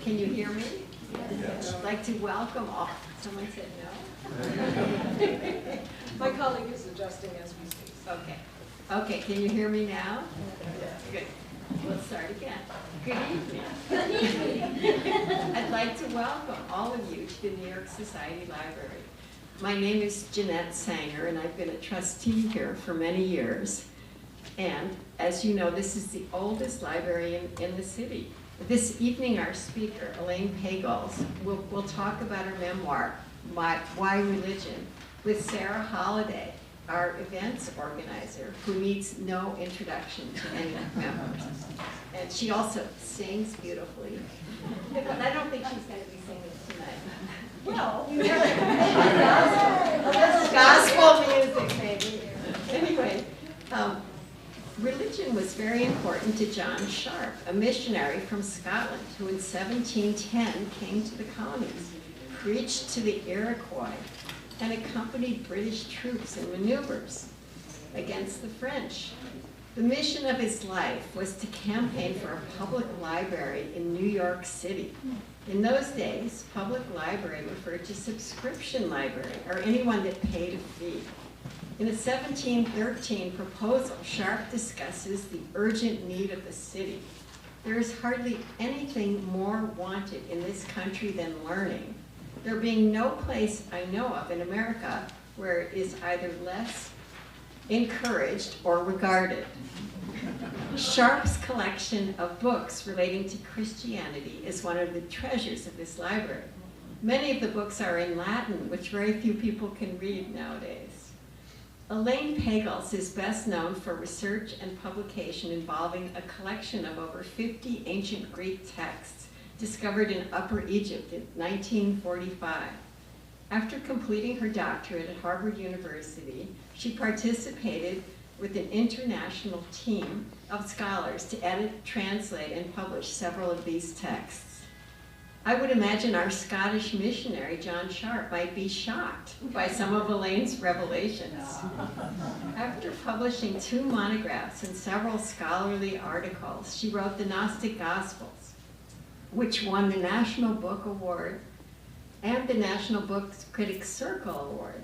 Can you hear me? Yes. I'd like to welcome all. Someone said no? My colleague is adjusting as we speak. Okay. Okay, can you hear me now? Yes. Good. Let's start again. Good evening. I'd like to welcome all of you to the New York Society Library. My name is Jeanette Sanger, and I've been a trustee here for many years. And as you know, this is the oldest library in the city. This evening, our speaker, Elaine Pagels, will talk about her memoir, Why Religion, with Sarah Holliday, our events organizer, who needs no introduction to any members. And she also sings beautifully. But I don't think she's going to be singing tonight. Well, gospel music, maybe. Anyway, religion was very important to John Sharp, a missionary from Scotland who in 1710 came to the colonies, preached to the Iroquois, and accompanied British troops in maneuvers against the French. The mission of his life was to campaign for a public library in New York City. In those days, public library referred to subscription library, or anyone that paid a fee. In a 1713 proposal, Sharp discusses the urgent need of the city. There is hardly anything more wanted in this country than learning, there being no place I know of in America where it is either less encouraged or regarded. Sharp's collection of books relating to Christianity is one of the treasures of this library. Many of the books are in Latin, which very few people can read nowadays. Elaine Pagels is best known for research and publication involving a collection of over 50 ancient Greek texts discovered in Upper Egypt in 1945. After completing her doctorate at Harvard University, she participated with an international team of scholars to edit, translate, and publish several of these texts. I would imagine our Scottish missionary, John Sharp, might be shocked by some of Elaine's revelations. After publishing 2 monographs and several scholarly articles, she wrote the Gnostic Gospels, which won the National Book Award and the National Book Critics Circle Award.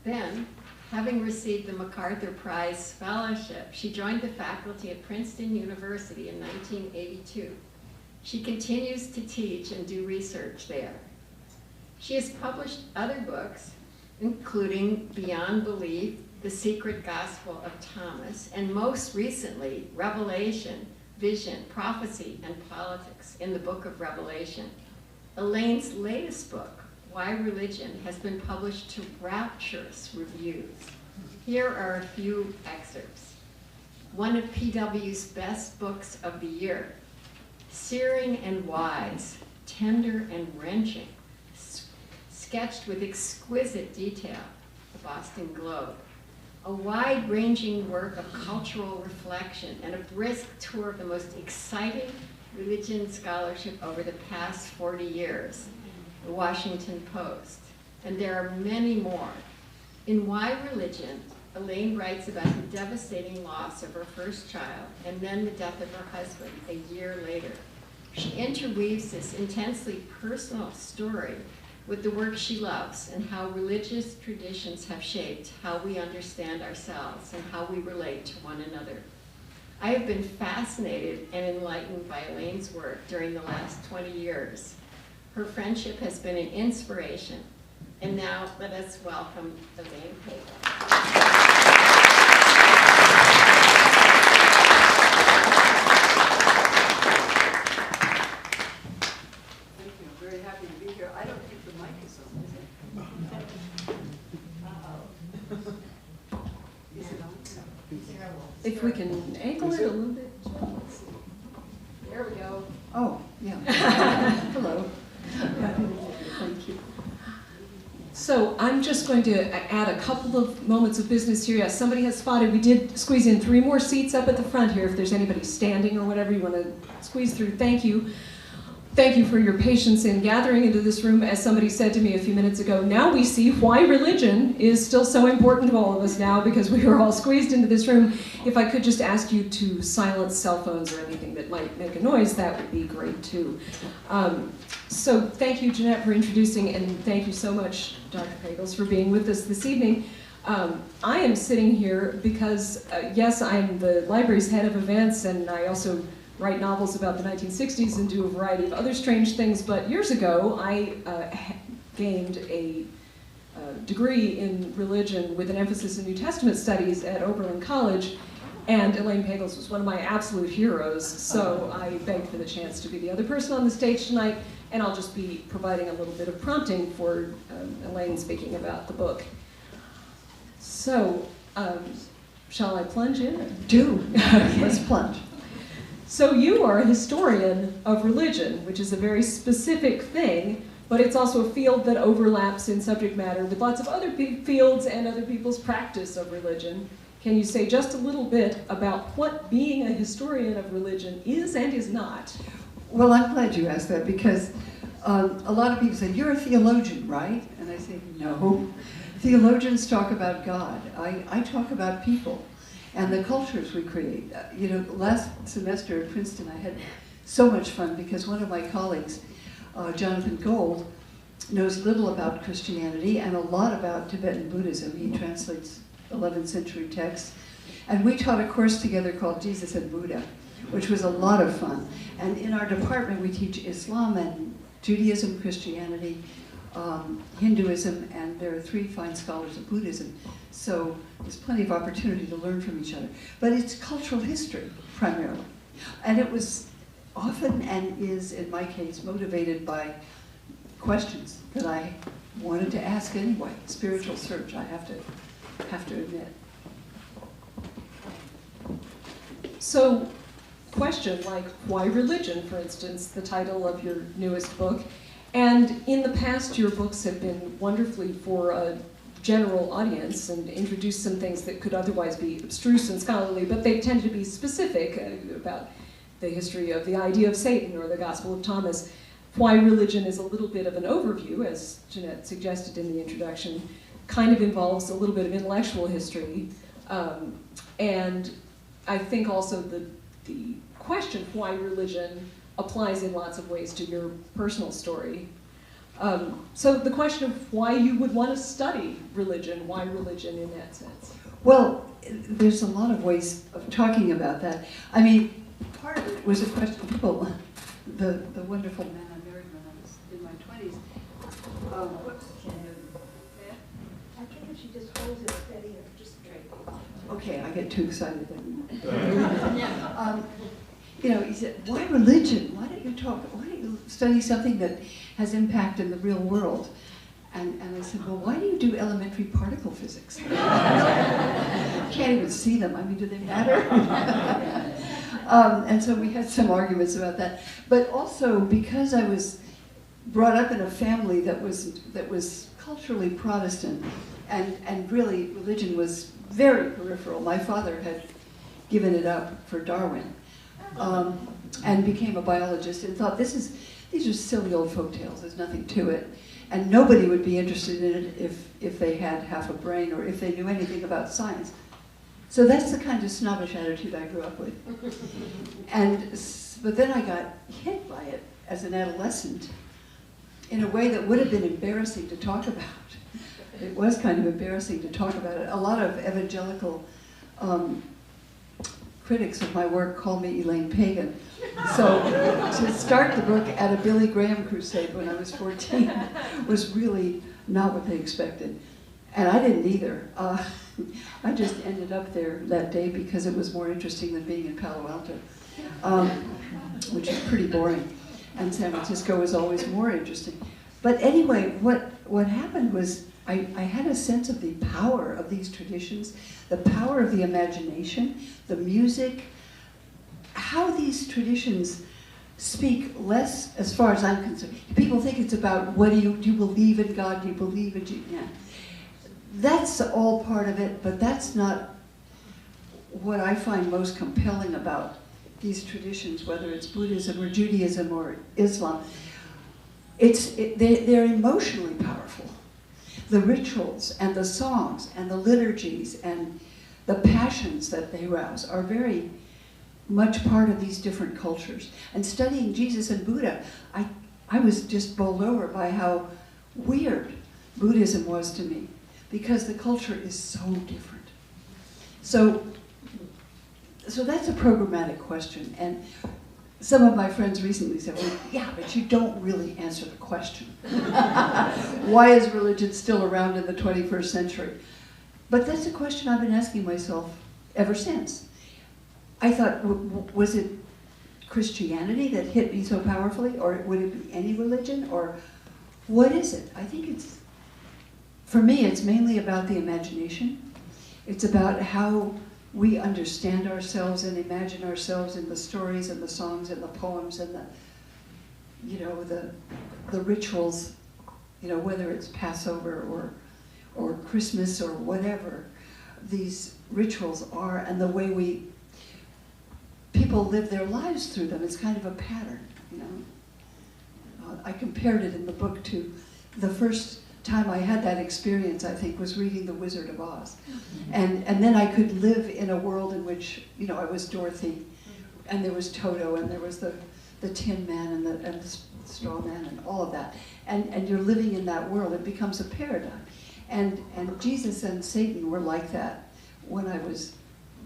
Then, having received the MacArthur Prize Fellowship, she joined the faculty at Princeton University in 1982. She continues to teach and do research there. She has published other books, including Beyond Belief, The Secret Gospel of Thomas, and most recently, Revelation, Vision, Prophecy, and Politics in the Book of Revelation. Elaine's latest book, Why Religion, has been published to rapturous reviews. Here are a few excerpts. One of PW's best books of the year, searing and wise, tender and wrenching, sketched with exquisite detail, the Boston Globe. A wide-ranging work of cultural reflection and a brisk tour of the most exciting religion scholarship over the past 40 years, the Washington Post. And there are many more. In Why Religion, Elaine writes about the devastating loss of her first child and then the death of her husband a year later. She interweaves this intensely personal story with the work she loves and how religious traditions have shaped how we understand ourselves and how we relate to one another. I have been fascinated and enlightened by Elaine's work during the last 20 years. Her friendship has been an inspiration. And now let us welcome Elaine Pagels. Very happy to be here. I don't think the mic is on, is it? Is it on? If we can angle it a little bit. There we go. Oh, yeah. Hello. Thank you. So I'm just going to add a couple of moments of business here. As somebody has spotted, we did squeeze in 3 more seats up at the front here. If there's anybody standing or whatever you want to squeeze through, thank you. thank you for your patience in gathering into this room. As somebody said to me a few minutes ago, now we see why religion is still so important to all of us now, because we were all squeezed into this room. If I could just ask you to silence cell phones or anything that might make a noise, that would be great too. So thank you, Jeanette, for introducing, and thank you so much, Dr. Pagels, for being with us this evening. I am sitting here because, yes, I'm the library's head of events, and I also write novels about the 1960s and do a variety of other strange things, but years ago I gained a degree in religion with an emphasis in New Testament studies at Oberlin College, and Elaine Pagels was one of my absolute heroes, so I begged for the chance to be the other person on the stage tonight, and I'll just be providing a little bit of prompting for Elaine speaking about the book. So, shall I plunge in? Do. Let's plunge. So you are a historian of religion, which is a very specific thing, but it's also a field that overlaps in subject matter with lots of other fields and other people's practice of religion. Can you say just a little bit about what being a historian of religion is and is not? Well, I'm glad you asked that, because a lot of people say, you're a theologian, right? And I say, no. Theologians talk about God. I talk about people and the cultures we create. You know, last semester at Princeton, I had so much fun because one of my colleagues, Jonathan Gold, knows little about Christianity and a lot about Tibetan Buddhism. He translates 11th century texts. And we taught a course together called Jesus and Buddha, which was a lot of fun. And in our department, we teach Islam and Judaism, Christianity, Hinduism, and there are 3 fine scholars of Buddhism. So there's plenty of opportunity to learn from each other. But it's cultural history, primarily. And it was often, and is, in my case, motivated by questions that I wanted to ask anyway. Spiritual search, I have to admit. So, question like, why religion, for instance, the title of your newest book. And in the past, your books have been wonderfully for a general audience and introduced some things that could otherwise be abstruse and scholarly, but they tend to be specific about the history of the idea of Satan or the Gospel of Thomas. Why religion is a little bit of an overview, as Jeanette suggested in the introduction, kind of involves a little bit of intellectual history. And I think also the question, why religion, applies in lots of ways to your personal story. So the question of why you would want to study religion, why religion in that sense? Well, there's a lot of ways of talking about that. I mean, part of it was a question of people, the wonderful man I married when I was in my 20s. Whoops. I think if she just holds it steady or just straight. Okay, I get too excited then. You know, he said, why religion? Why don't you study something that has impact in the real world? And I said, well, why do you do elementary particle physics? You can't even see them. I mean, do they matter? And so we had some arguments about that. But also, because I was brought up in a family that was culturally Protestant, and really religion was very peripheral. My father had given it up for Darwin. And became a biologist and thought, these are silly old folktales, there's nothing to it. And nobody would be interested in it if they had half a brain or if they knew anything about science. So that's the kind of snobbish attitude I grew up with. But then I got hit by it as an adolescent in a way that would have been embarrassing to talk about. It was kind of embarrassing to talk about it. A lot of evangelical critics of my work call me Elaine Pagan. So to start the book at a Billy Graham crusade when I was 14 was really not what they expected. And I didn't either. I just ended up there that day because it was more interesting than being in Palo Alto, which is pretty boring. And San Francisco was always more interesting. But anyway, what happened was I had a sense of the power of these traditions, the power of the imagination, the music, how these traditions speak less, as far as I'm concerned. People think it's about do you believe in God, do you believe in Jesus? Yeah. That's all part of it, but that's not what I find most compelling about these traditions, whether it's Buddhism or Judaism or Islam, they're emotionally powerful. The rituals and the songs and the liturgies and the passions that they rouse are very much part of these different cultures. And studying Jesus and Buddha, I was just bowled over by how weird Buddhism was to me, because the culture is so different. So that's a programmatic question. And some of my friends recently said, well, yeah, but you don't really answer the question. Why is religion still around in the 21st century? But that's a question I've been asking myself ever since. I thought, was it Christianity that hit me so powerfully, or would it be any religion, or what is it? I think for me, it's mainly about the imagination. It's about how we understand ourselves and imagine ourselves in the stories and the songs and the poems and the rituals, whether it's Passover or Christmas or whatever these rituals are, and the way people live their lives through them. It's kind of a pattern, I compared it in the book to the first time I had that experience, I think, was reading The Wizard of Oz. And then I could live in a world in which, I was Dorothy, and there was Toto, and there was the Tin Man and the Straw Man and all of that. And you're living in that world. It becomes a paradigm. And Jesus and Satan were like that when I was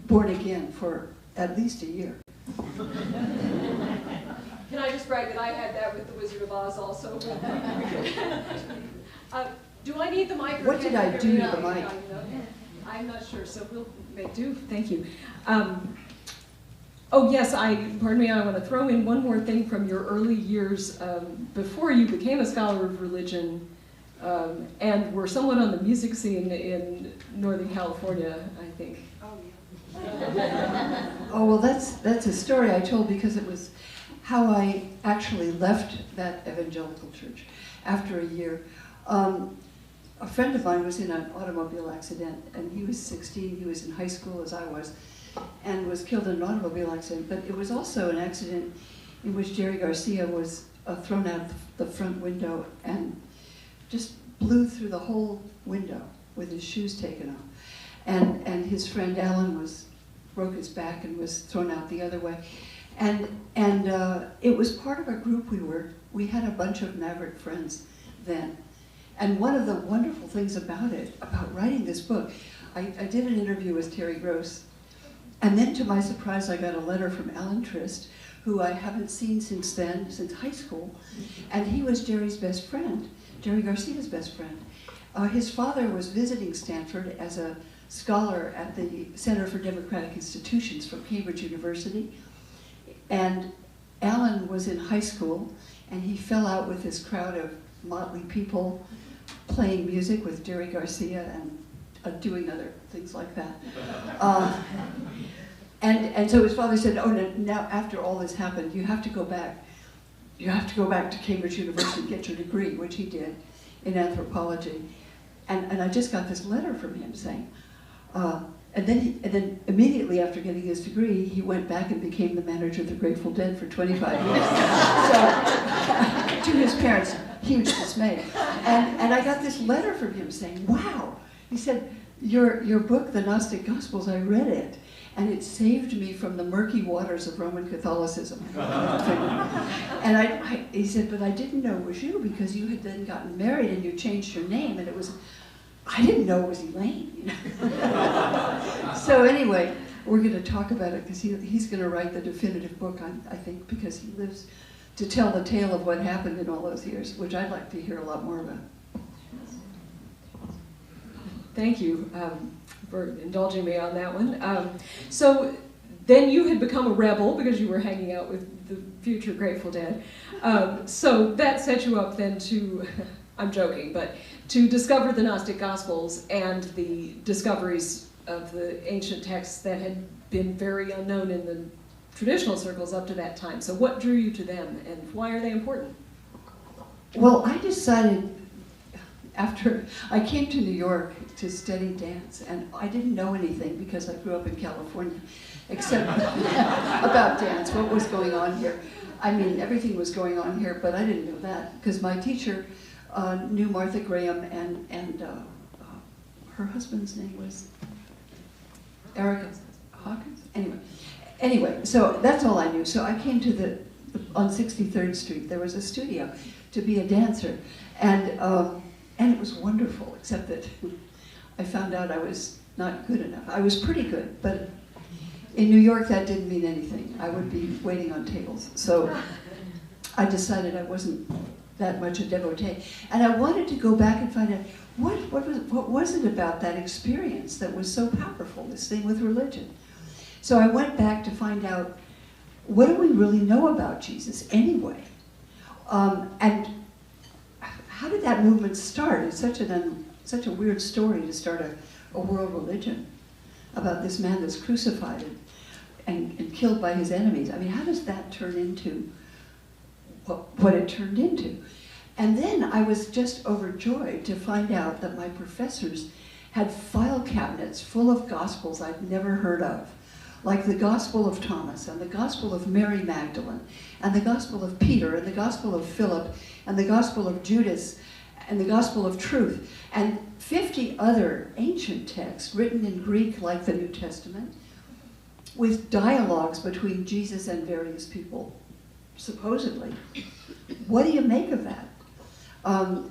born again for at least a year. Can I just brag that I had that with The Wizard of Oz also? Do I need the mic? Or What did I do to the mic? I'm not sure, so we'll Make do. Thank you. Oh yes, pardon me, I want to throw in one more thing from your early years before you became a scholar of religion and were somewhat on the music scene in Northern California, I think. Oh, yeah. Oh, well, that's a story I told because it was how I actually left that evangelical church after a year. A friend of mine was in an automobile accident, and he was 16, he was in high school as I was, and was killed in an automobile accident. But it was also an accident in which Jerry Garcia was thrown out the front window and just blew through the whole window with his shoes taken off. And his friend Alan broke his back and was thrown out the other way. And it was part of a group we had a bunch of maverick friends then. And one of the wonderful things about writing this book, I did an interview with Terry Gross, and then to my surprise I got a letter from Alan Trist, who I haven't seen since high school, and he was Jerry's best friend, Jerry Garcia's best friend. His father was visiting Stanford as a scholar at the Center for Democratic Institutions from Cambridge University, and Alan was in high school, and he fell out with this crowd of motley people playing music with Jerry Garcia and doing other things like that. And so his father said, oh, now after all this happened, you have to go back. You have to go back to Cambridge University and get your degree, which he did in anthropology. And I just got this letter from him saying, and then immediately after getting his degree, he went back and became the manager of the Grateful Dead for 25 years. So, to his parents' huge dismay. And I got this letter from him saying, wow. He said, your book, The Gnostic Gospels, I read it, and it saved me from the murky waters of Roman Catholicism. And he said, but I didn't know it was you because you had then gotten married and you changed your name, and I didn't know it was Elaine. So anyway, we're going to talk about it because he's going to write the definitive book, I think, because he lives to tell the tale of what happened in all those years, which I'd like to hear a lot more about. Thank you for indulging me on that one. So then you had become a rebel because you were hanging out with the future Grateful Dead. So that set you up then to, I'm joking, but to discover the Gnostic Gospels and the discoveries of the ancient texts that had been very unknown in the traditional circles up to that time. So what drew you to them, and why are they important? Well, I decided after I came to New York to study dance, and I didn't know anything because I grew up in California, except about dance, what was going on here. I mean, everything was going on here, but I didn't know that because my teacher knew Martha Graham, and her husband's name was Erica Hawkins? Anyway, so that's all I knew. So I came to on 63rd Street, there was a studio to be a dancer. And it was wonderful, except that I found out I was not good enough. I was pretty good, but in New York that didn't mean anything. I would be waiting on tables. So I decided I wasn't that much a devotee. And I wanted to go back and find out what was it about that experience that was so powerful, this thing with religion. So I went back to find out, what do we really know about Jesus anyway? And how did that movement start? It's such a weird story to start a world religion about this man that's crucified and killed by his enemies. I mean, how does that turn into what it turned into? And then I was just overjoyed to find out that my professors had file cabinets full of gospels I'd never heard of, like the Gospel of Thomas, and the Gospel of Mary Magdalene, and the Gospel of Peter, and the Gospel of Philip, and the Gospel of Judas, and the Gospel of Truth, and 50 other ancient texts written in Greek like the New Testament, with dialogues between Jesus and various people, supposedly. What do you make of that?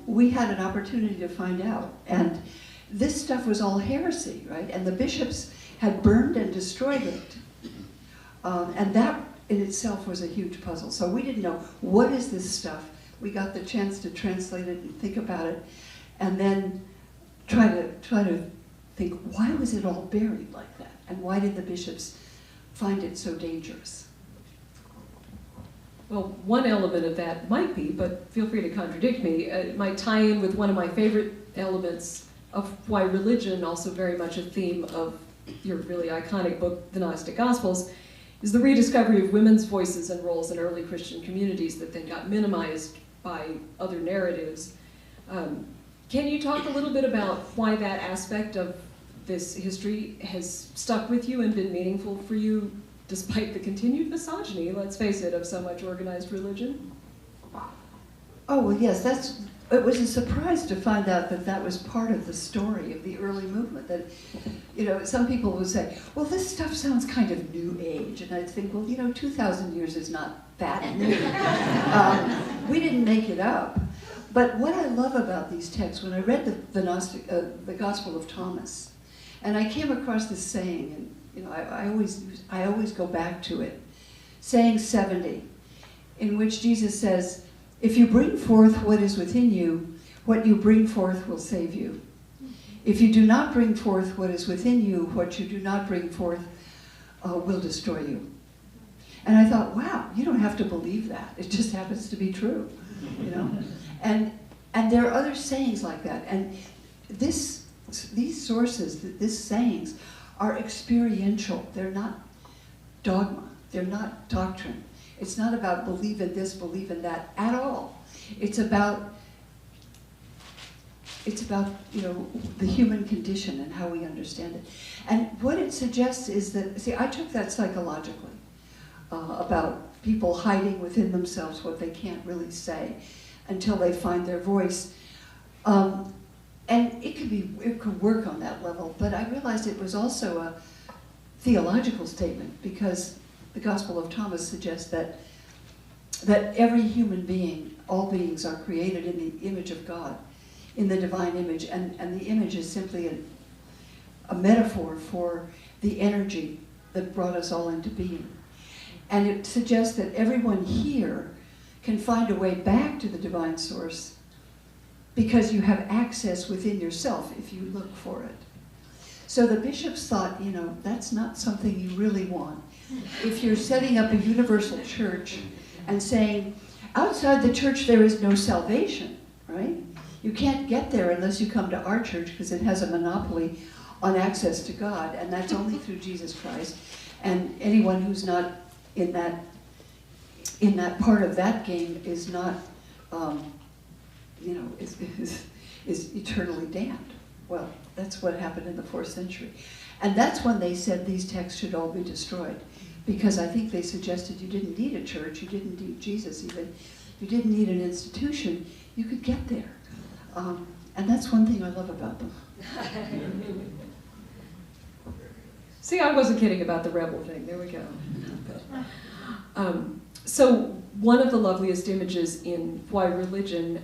We had an opportunity to find out, and this stuff was all heresy, right? And the bishops had burned and destroyed it. And that in itself was a huge puzzle. So we didn't know, what is this stuff? We got the chance to translate it and think about it, and then try to think, why was it all buried like that? And why did the bishops find it so dangerous? Well, one element of that might be, but feel free to contradict me, it might tie in with one of my favorite elements of why religion, also very much a theme of your really iconic book, The Gnostic Gospels, is the rediscovery of women's voices and roles in early Christian communities that then got minimized by other narratives. Can you talk a little bit about why that aspect of this history has stuck with you and been meaningful for you, despite the continued misogyny, let's face it, of so much organized religion? Oh, well, yes, it was a surprise to find out that that was part of the story of the early movement. That, you know, some people would say, well, this stuff sounds kind of New Age. And I'd think, well, you know, 2,000 years is not that new. We didn't make it up. But what I love about these texts, when I read the Gospel of Thomas, and I came across this saying, and you know, I always go back to it, saying 70, in which Jesus says, if you bring forth what is within you, what you bring forth will save you. If you do not bring forth what is within you, what you do not bring forth will destroy you. And I thought, wow, you don't have to believe that. It just happens to be true, you know? And there are other sayings like that. And these sources, these sayings, are experiential. They're not dogma. They're not doctrine. It's not about believe in this, believe in that at all. It's about you know, the human condition and how we understand it. And what it suggests is that, see, I took that psychologically, about people hiding within themselves what they can't really say until they find their voice. And it could work on that level, but I realized it was also a theological statement, because the Gospel of Thomas suggests that every human being, all beings are created in the image of God, in the divine image, and the image is simply a metaphor for the energy that brought us all into being. And it suggests that everyone here can find a way back to the divine source because you have access within yourself if you look for it. So the bishops thought, you know, that's not something you really want. If you're setting up a universal church and saying, outside the church there is no salvation, right? You can't get there unless you come to our church because it has a monopoly on access to God, and that's only through Jesus Christ. And anyone who's not in that part of that game is not, you know, is eternally damned. Well, that's what happened in the 4th century. And that's when they said these texts should all be destroyed. Because I think they suggested you didn't need a church, you didn't need Jesus even, you didn't need an institution, you could get there. And that's one thing I love about them. See, I wasn't kidding about the rebel thing. There we go. So one of the loveliest images in Why Religion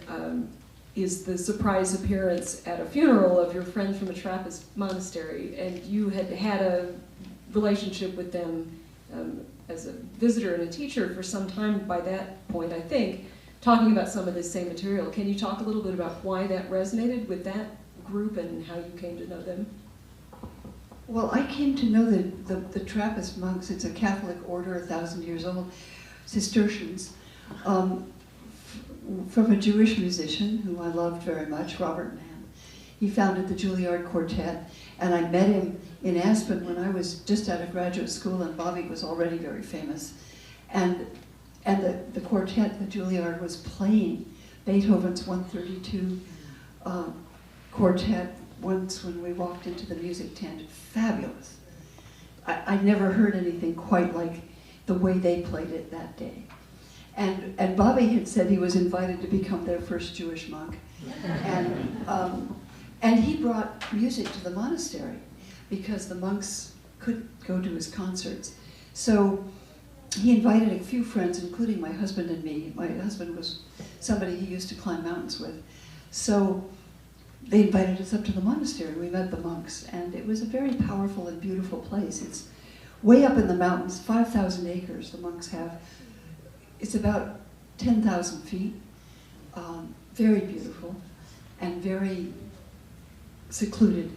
is the surprise appearance at a funeral of your friends from a Trappist monastery, and you had had a relationship with them as a visitor and a teacher for some time by that point, I think, talking about some of this same material. Can you talk a little bit about why that resonated with that group and how you came to know them? Well, I came to know the Trappist monks. It's a Catholic order, 1,000 years old, Cistercians, from a Jewish musician who I loved very much, Robert Mann. He founded the Juilliard Quartet, and I met him in Aspen when I was just out of graduate school, and Bobby was already very famous. And the quartet, the Juilliard, was playing Beethoven's 132 quartet once when we walked into the music tent. Fabulous. I'd never heard anything quite like the way they played it that day. And Bobby had said he was invited to become their first Jewish monk. And he brought music to the monastery because the monks couldn't go to his concerts. So he invited a few friends, including my husband and me. My husband was somebody he used to climb mountains with. So they invited us up to the monastery. We met the monks, and it was a very powerful and beautiful place. It's way up in the mountains, 5,000 acres the monks have. It's about 10,000 feet, very beautiful and very secluded.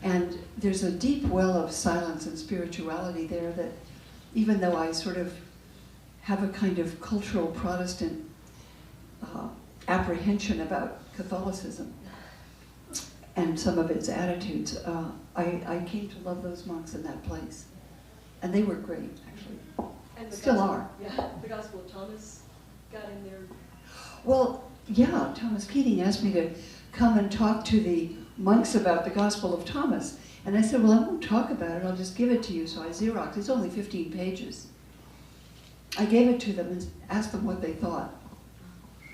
And there's a deep well of silence and spirituality there that, even though I sort of have a kind of cultural Protestant apprehension about Catholicism and some of its attitudes, I came to love those monks in that place. And they were great, actually. And the Still gospel, are. Yeah, the Gospel of Thomas got in there. Well, yeah, Thomas Keating asked me to come and talk to the monks about the Gospel of Thomas. And I said, well, I won't talk about it, I'll just give it to you. So I Xeroxed. It's only 15 pages. I gave it to them and asked them what they thought.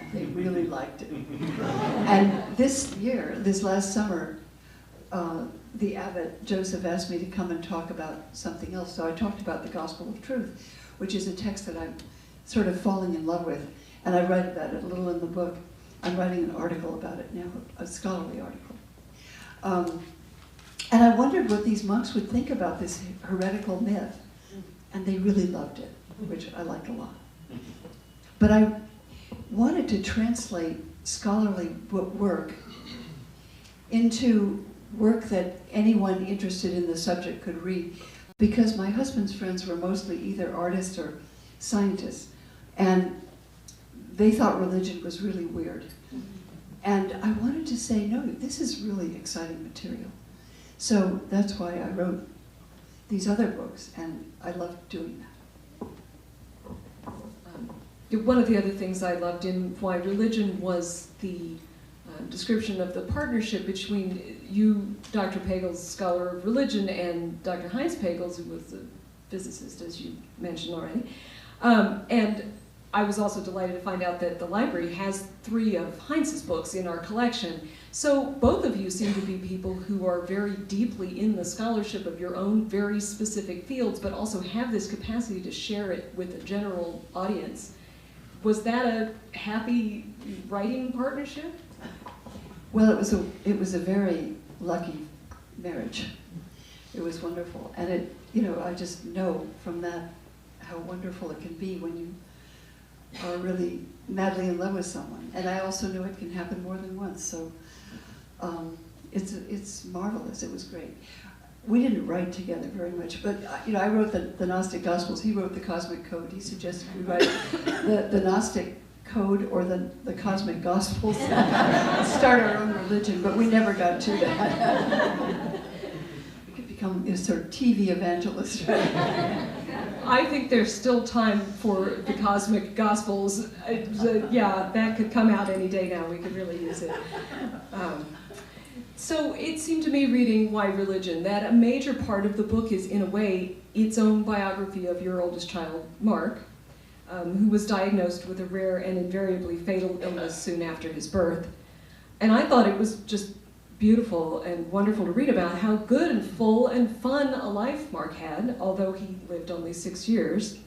And they really liked it. And this year, this last summer, the abbot, Joseph, asked me to come and talk about something else. So I talked about the Gospel of Truth, which is a text that I'm sort of falling in love with. And I write about it a little in the book. I'm writing an article about it now, a scholarly article. And I wondered what these monks would think about this heretical myth. And they really loved it, which I like a lot. But I wanted to translate scholarly work into work that anyone interested in the subject could read, because my husband's friends were mostly either artists or scientists, and they thought religion was really weird. And I wanted to say, no, this is really exciting material. So that's why I wrote these other books, and I loved doing that. One of the other things I loved in Why Religion was the description of the partnership between you, Dr. Pagels, scholar of religion, and Dr. Heinz Pagels, who was a physicist, as you mentioned already. And I was also delighted to find out that the library has 3 of Heinz's books in our collection. So both of you seem to be people who are very deeply in the scholarship of your own very specific fields, but also have this capacity to share it with a general audience. Was that a happy writing partnership? Well, it was a very lucky marriage. It was wonderful, and it, you know, I just know from that how wonderful it can be when you are really madly in love with someone. And I also know it can happen more than once. So it's marvelous. It was great. We didn't write together very much, but you know, I wrote the Gnostic Gospels. He wrote the Cosmic Code. He suggested we write the Gnostic Code or the Cosmic Gospels, start our own religion, but we never got to that. We could become a sort of TV evangelist, right? I think there's still time for the cosmic gospels. Yeah, that could come out any day now. We could really use it. So it seemed to me, reading Why Religion, that a major part of the book is, in a way, its own biography of your oldest child, Mark, who was diagnosed with a rare and invariably fatal illness soon after his birth. And I thought it was just beautiful and wonderful to read about how good and full and fun a life Mark had, although he lived only 6 years.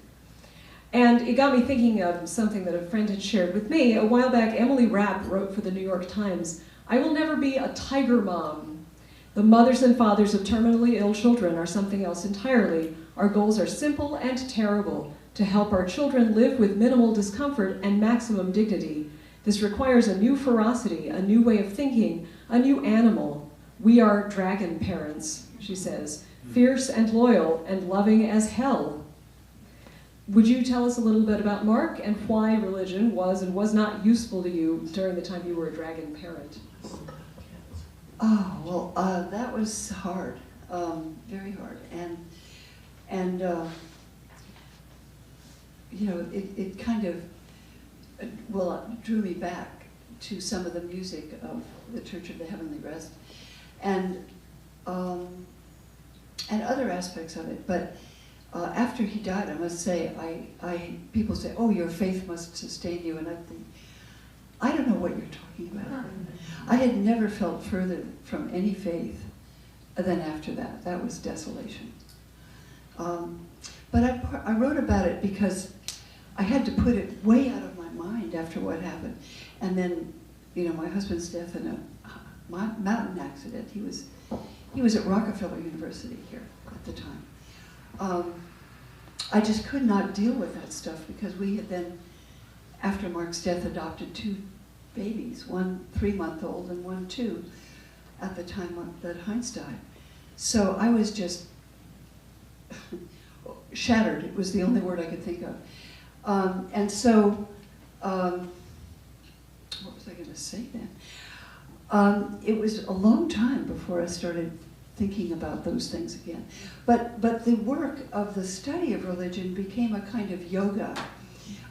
And it got me thinking of something that a friend had shared with me. A while back, Emily Rapp wrote for the New York Times, "I will never be a tiger mom. The mothers and fathers of terminally ill children are something else entirely. Our goals are simple and terrible, to help our children live with minimal discomfort and maximum dignity. This requires a new ferocity, a new way of thinking, a new animal. We are dragon parents," she says, "fierce and loyal and loving as hell." Would you tell us a little bit about Mark and why religion was and was not useful to you during the time you were a dragon parent? Oh, well, that was hard, very hard. And you know, it kind of, drew me back to some of the music of the Church of the Heavenly Rest and other aspects of it. But after he died, I must say, people say, "Oh, your faith must sustain you," and I think, I don't know what you're talking about. I had never felt further from any faith than after that. That was desolation. But I wrote about it because I had to put it way out of my mind after what happened. And then, you know, my husband's death in a mountain accident. He was at Rockefeller University here at the time. I just could not deal with that stuff because we had then, after Mark's death, adopted 2 babies, one 3-month-old and one 2, at the time that Heinz died. So I was just shattered. It was the only word I could think of. And so, what was I going to say then? It was a long time before I started thinking about those things again. But the work of the study of religion became a kind of yoga,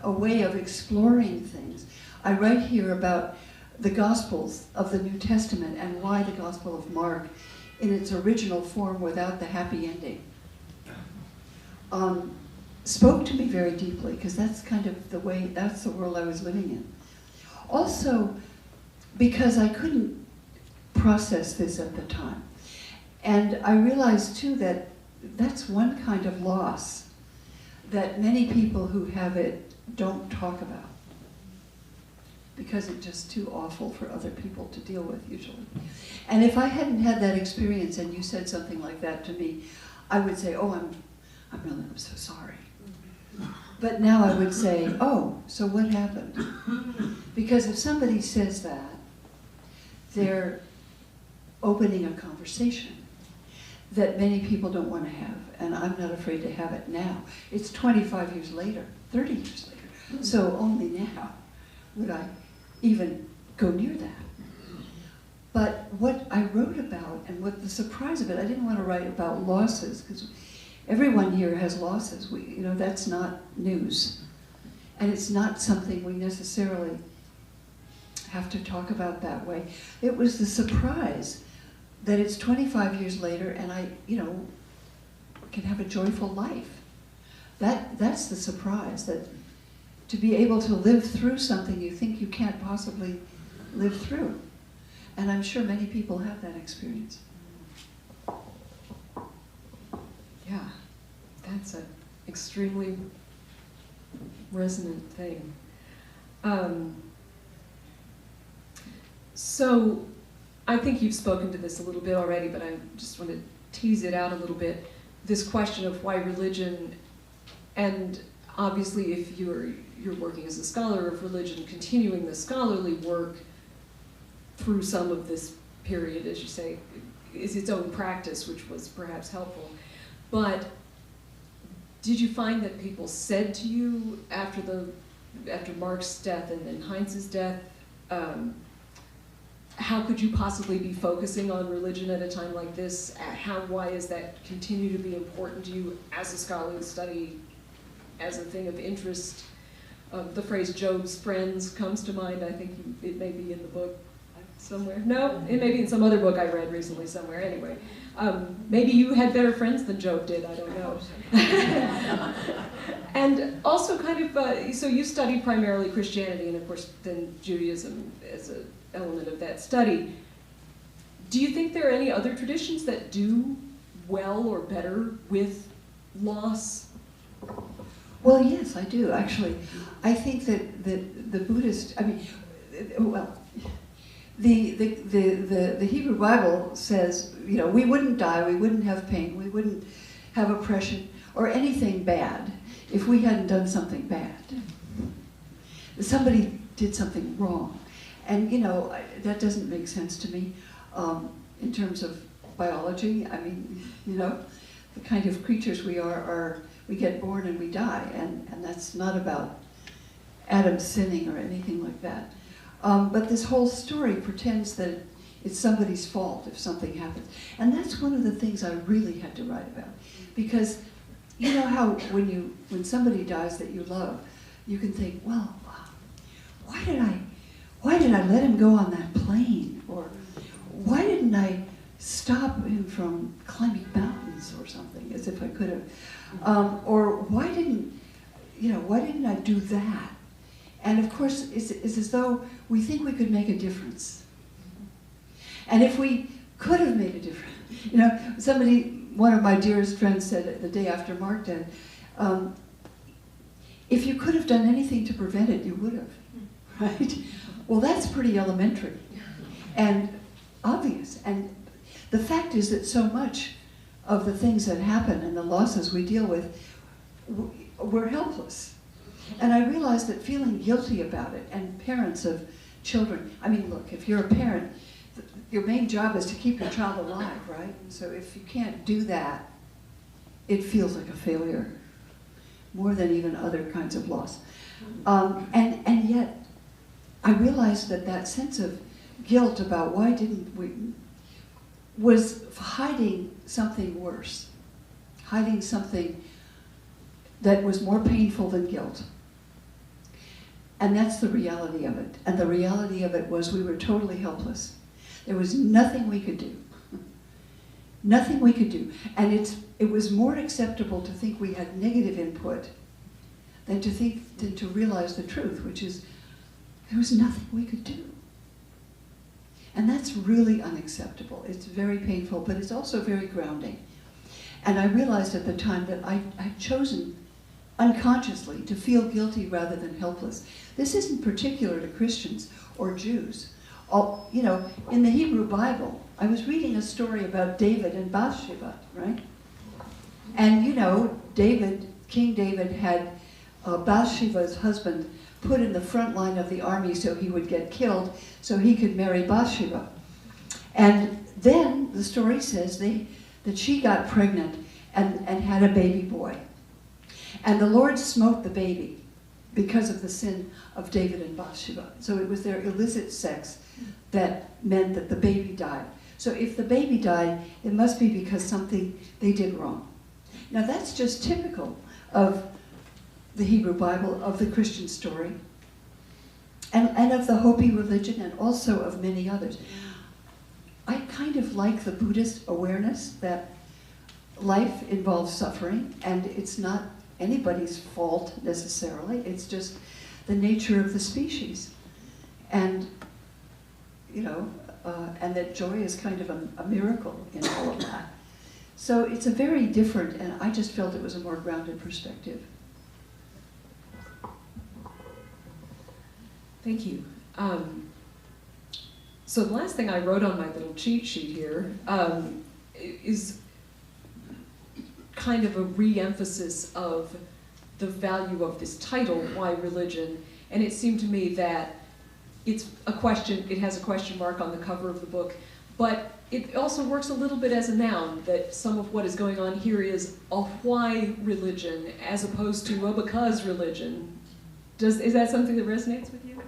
a way of exploring things. I write here about the Gospels of the New Testament and why the Gospel of Mark, in its original form without the happy ending, spoke to me very deeply, because that's kind of that's the world I was living in. Also, because I couldn't process this at the time. And I realized too that that's one kind of loss that many people who have it don't talk about, because it's just too awful for other people to deal with usually. And if I hadn't had that experience and you said something like that to me, I would say, "Oh, I'm so sorry." But now I would say, "Oh, so what happened?" Because if somebody says that, they're opening a conversation that many people don't want to have, and I'm not afraid to have it now. It's 25 years later, 30 years later, so only now would I even go near that. But what I wrote about, and what the surprise of it, I didn't want to write about losses, because everyone here has losses. That's not news. And it's not something we necessarily have to talk about that way. It was the surprise that it's 25 years later and I, can have a joyful life. That's the surprise, that to be able to live through something you think you can't possibly live through. And I'm sure many people have that experience. Yeah, that's an extremely resonant thing. So I think you've spoken to this a little bit already, but I just want to tease it out a little bit. This question of why religion, and obviously if you're working as a scholar of religion, continuing the scholarly work through some of this period, as you say, is its own practice, which was perhaps helpful. But did you find that people said to you after Mark's death and then Heinz's death, how could you possibly be focusing on religion at a time like this? Why does that continue to be important to you as a scholarly study as a thing of interest. The phrase Job's friends comes to mind. I think it may be in the book somewhere. No, it may be in some other book I read recently somewhere. Anyway, maybe you had better friends than Job did. I don't know. And also kind of, so you studied primarily Christianity and of course then Judaism as an element of that study. Do you think there are any other traditions that do well or better with loss? Well, yes, I do, actually. I think that the Buddhist, I mean, well, the Hebrew Bible says, you know, we wouldn't die, we wouldn't have pain, we wouldn't have oppression or anything bad if we hadn't done something bad. Somebody did something wrong. And, you know, that doesn't make sense to me in terms of biology. I mean, you know, the kind of creatures we are we get born and we die, and that's not about Adam sinning or anything like that. But this whole story pretends that it's somebody's fault if something happens. And that's one of the things I really had to write about. Because you know how when somebody dies that you love, you can think, well, why did I let him go on that plane? Or why didn't I stop him from climbing mountains or something, as if I could have? Or why didn't I do that? And of course, it's as though we think we could make a difference. And if we could have made a difference, you know, one of my dearest friends said the day after Mark died, if you could have done anything to prevent it, you would have, right? Well, that's pretty elementary and obvious. And the fact is that so much of the things that happen and the losses we deal with, we're helpless. And I realized that feeling guilty about it, and parents of children, I mean, look, if you're a parent, your main job is to keep your child alive, right? So if you can't do that, it feels like a failure, more than even other kinds of loss. And yet, I realized that sense of guilt about why didn't we, was hiding something worse, hiding something that was more painful than guilt. And that's the reality of it. And the reality of it was we were totally helpless. There was nothing we could do. Nothing we could do. And it was more acceptable to think we had negative input than to realize the truth, which is there was nothing we could do. And that's really unacceptable. It's very painful, but it's also very grounding. And I realized at the time that I'd chosen unconsciously to feel guilty rather than helpless. This isn't particular to Christians or Jews. You know, in the Hebrew Bible, I was reading a story about David and Bathsheba, right? And you know, King David had Bathsheba's husband put in the front line of the army so he would get killed, so he could marry Bathsheba. And then the story says that she got pregnant and had a baby boy. And the Lord smote the baby because of the sin of David and Bathsheba. So it was their illicit sex that meant that the baby died. So if the baby died, it must be because something they did wrong. Now that's just typical of the Hebrew Bible, of the Christian story, and of the Hopi religion, and also of many others. I kind of like the Buddhist awareness that life involves suffering, and it's not anybody's fault necessarily, it's just the nature of the species. And, you know, and that joy is kind of a miracle in all of that. So it's a very different, and I just felt it was a more grounded perspective. Thank you. So the last thing I wrote on my little cheat sheet here is kind of a re-emphasis of the value of this title, Why Religion? And it seemed to me that it's a question, it has a question mark on the cover of the book, but it also works a little bit as a noun, that some of what is going on here is a why religion as opposed to a because religion. Is that something that resonates with you?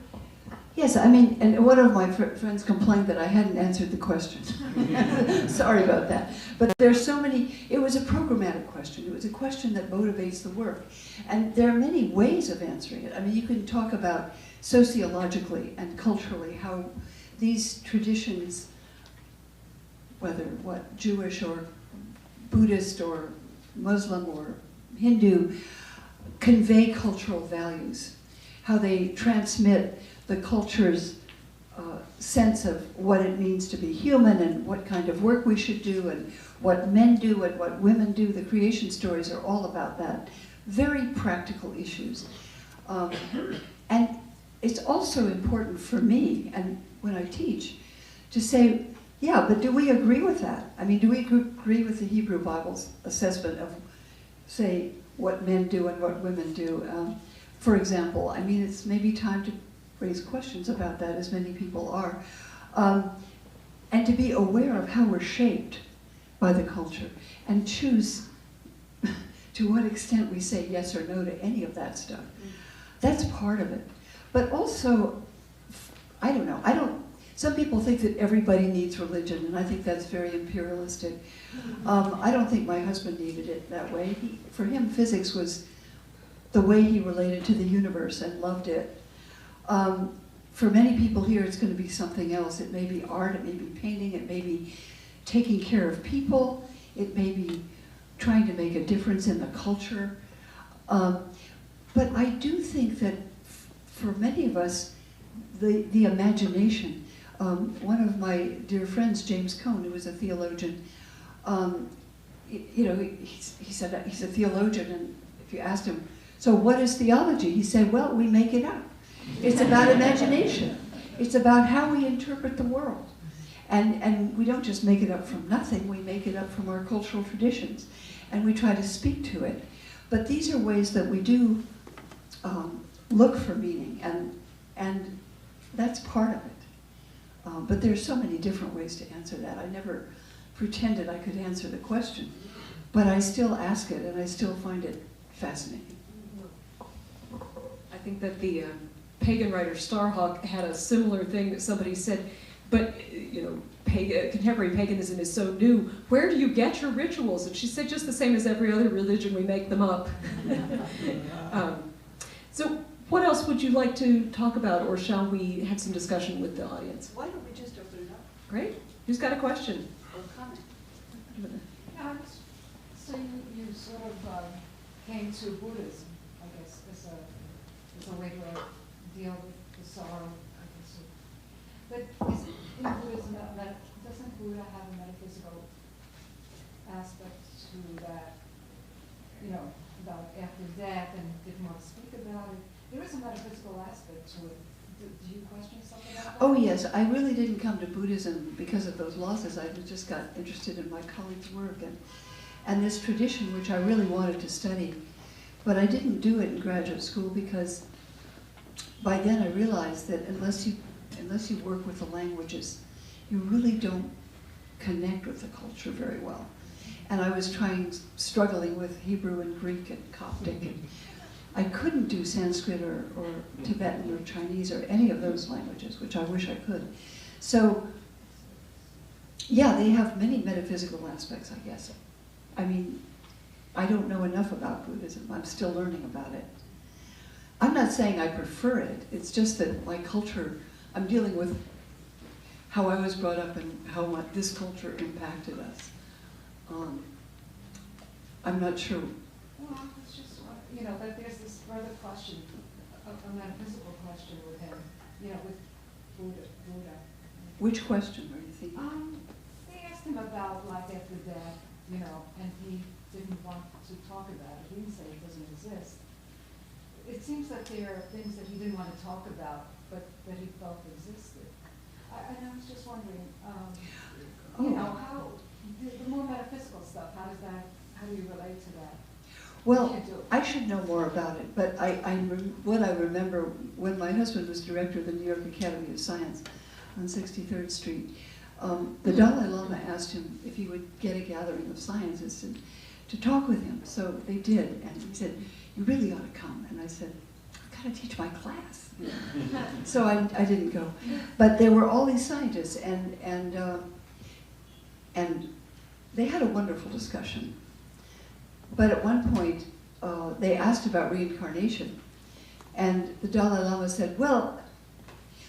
Yes, I mean, and one of my friends complained that I hadn't answered the question. Sorry about that. But there's so many, it was a programmatic question. It was a question that motivates the work. And there are many ways of answering it. I mean, you can talk about sociologically and culturally how these traditions, whether Jewish or Buddhist or Muslim or Hindu, convey cultural values, how they transmit the culture's sense of what it means to be human and what kind of work we should do and what men do and what women do. The creation stories are all about that. Very practical issues. And it's also important for me, and when I teach, to say, yeah, but do we agree with that? I mean, do we agree with the Hebrew Bible's assessment of, say, what men do and what women do? For example, I mean, it's maybe time to raise questions about that, as many people are, and to be aware of how we're shaped by the culture, and choose to what extent we say yes or no to any of that stuff. That's part of it. But also, I don't know, some people think that everybody needs religion, and I think that's very imperialistic. I don't think my husband needed it that way. For him, physics was the way he related to the universe and loved it. For many people here, it's going to be something else. It may be art, it may be painting, it may be taking care of people, it may be trying to make a difference in the culture. But I do think that for many of us, the imagination, one of my dear friends, James Cone, who was a theologian, you know, he said he's a theologian, and if you asked him, so what is theology? He said, well, we make it up. It's about imagination. It's about how we interpret the world. And we don't just make it up from nothing, we make it up from our cultural traditions. And we try to speak to it. But these are ways that we do look for meaning, and that's part of it. But there's so many different ways to answer that. I never pretended I could answer the question, but I still ask it, and I still find it fascinating. I think that the pagan writer Starhawk had a similar thing that somebody said, but you know, contemporary paganism is so new. Where do you get your rituals? And she said, just the same as every other religion, we make them up. So what else would you like to talk about, or shall we have some discussion with the audience? Why don't we just open it up Great. Who's got a question? or comment? So you sort of came to Buddhism, I guess, as a way to deal with the sorrow, I guess. But is it in Buddhism that doesn't Buddha have a metaphysical aspect to that, you know, about after death, and didn't want to speak about it? There is a metaphysical aspect to it. Do you question something about that? Oh yes, I really didn't come to Buddhism because of those losses. I just got interested in my colleagues' work and this tradition, which I really wanted to study. But I didn't do it in graduate school because by then I realized that unless you work with the languages, you really don't connect with the culture very well. And I was struggling with Hebrew and Greek and Coptic, and I couldn't do Sanskrit or Tibetan or Chinese or any of those languages, which I wish I could. So, yeah, they have many metaphysical aspects, I guess. I mean, I don't know enough about Buddhism. I'm still learning about it. I'm not saying I prefer it. It's just that my culture, I'm dealing with how I was brought up and how this culture impacted us. I'm not sure. Well, it's just, you know, but there's this further question, a metaphysical question with him, you know, with Buddha. Which question are you thinking? They asked him about life after death, you know, and he didn't want to talk about it. He didn't say it doesn't exist. It seems that there are things that he didn't want to talk about, but that he felt existed. And I was just wondering, you know, how, the more metaphysical stuff, how do you relate to that? Well, I should know more about it, but what I remember when my husband was director of the New York Academy of Science on 63rd Street, the Dalai Lama asked him if he would get a gathering of scientists to talk with him. So they did, and he said, you really ought to come. And I said, got to teach my class. So I didn't go. But there were all these scientists, and they had a wonderful discussion. But at one point, they asked about reincarnation, and the Dalai Lama said, well,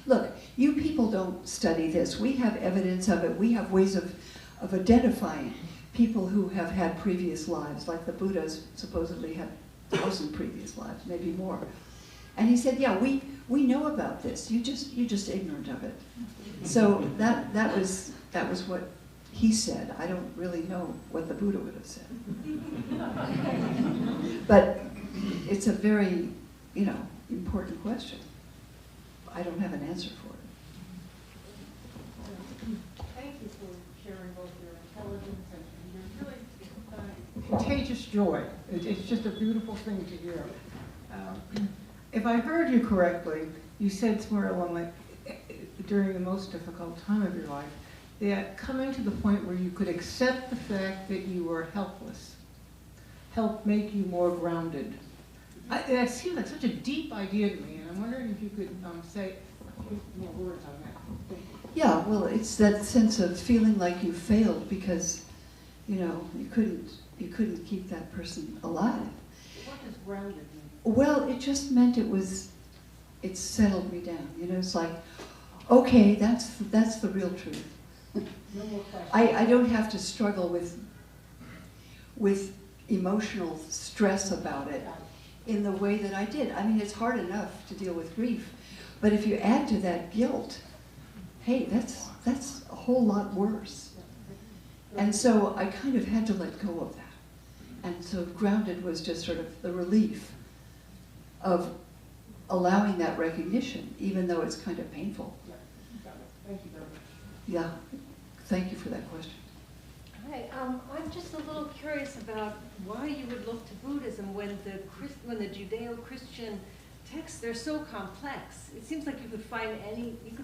look, you people don't study this. We have evidence of it. We have ways of identifying people who have had previous lives, like the Buddhas supposedly had 1,000 previous lives, maybe more. And he said, yeah, we know about this. You're just ignorant of it. So that was what he said. I don't really know what the Buddha would have said. But it's a very, important question. I don't have an answer for it. Thank you for sharing both your intelligence and your really contagious joy. It's just a beautiful thing to hear. If I heard you correctly, you said somewhere along during the most difficult time of your life, that coming to the point where you could accept the fact that you were helpless helped make you more grounded. That seems like such a deep idea to me, and I'm wondering if you could say a few more words on that. Thank you. Yeah, well, it's that sense of feeling like you failed because, you couldn't keep that person alive. What does grounded mean? Well, it just meant it settled me down. It's like, okay, that's the real truth. No more questions. I don't have to struggle with emotional stress about it in the way that I did. I mean, it's hard enough to deal with grief, but if you add to that guilt, hey, that's a whole lot worse. And so I kind of had to let go of that. And so grounded was just sort of the relief of allowing that recognition, even though it's kind of painful. Yeah, got it. Thank you very much. Yeah, thank you for that question. Hi, I'm just a little curious about why you would look to Buddhism when the Judeo-Christian texts, they're so complex. It seems like you could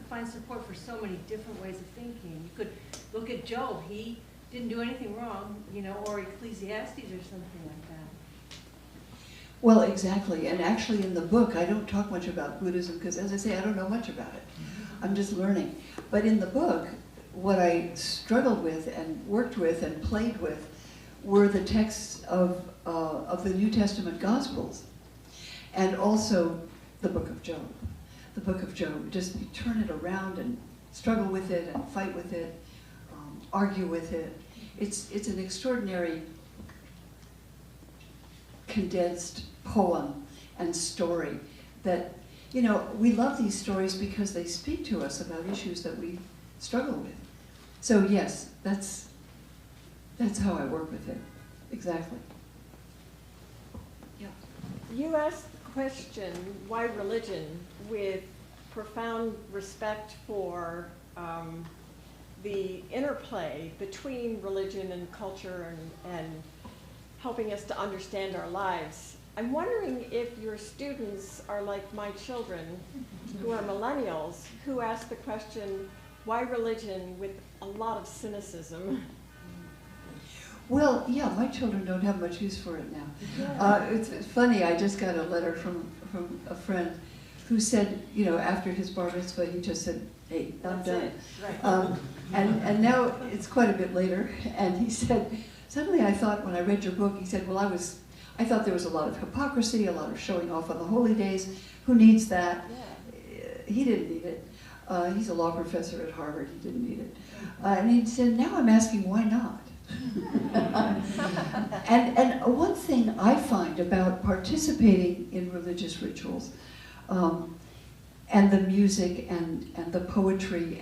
find support for so many different ways of thinking. You could look at Job. He didn't do anything wrong, or Ecclesiastes or something like that. Well, exactly. And actually in the book, I don't talk much about Buddhism because, as I say, I don't know much about it. I'm just learning. But in the book, what I struggled with and worked with and played with were the texts of the New Testament Gospels and also the book of Job. The book of Job, just you turn it around and struggle with it and fight with it, argue with it. It's an extraordinary condensed poem and story that, we love these stories because they speak to us about issues that we struggle with. So yes, that's how I work with it, exactly. Yeah. You asked the question, why religion, with profound respect for the interplay between religion and culture and helping us to understand our lives. I'm wondering if your students are like my children, who are millennials, who ask the question, why religion, with a lot of cynicism? Well, yeah, my children don't have much use for it now. It's funny, I just got a letter from a friend who said, after his bar mitzvah, he just said, hey, I'm done. Right. And now it's quite a bit later, and he said, suddenly I thought when I read your book, he said, well, I thought there was a lot of hypocrisy, a lot of showing off on the holy days. Who needs that? Yeah. He didn't need it. He's a law professor at Harvard. He didn't need it. And he said, now I'm asking why not? and one thing I find about participating in religious rituals and the music and the poetry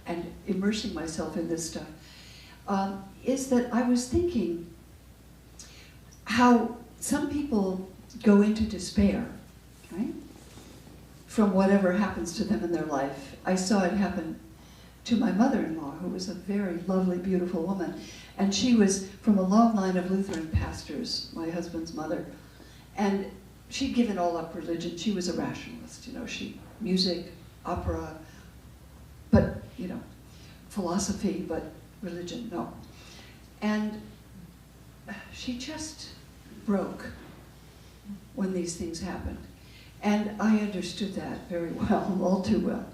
and immersing myself in this stuff is that I was thinking how some people go into despair, right? From whatever happens to them in their life. I saw it happen to my mother-in-law, who was a very lovely, beautiful woman. And she was from a long line of Lutheran pastors, my husband's mother. And she'd given all up religion. She was a rationalist, music, opera, but, philosophy, but religion, no. And she just broke when these things happened. And I understood that very well, all too well.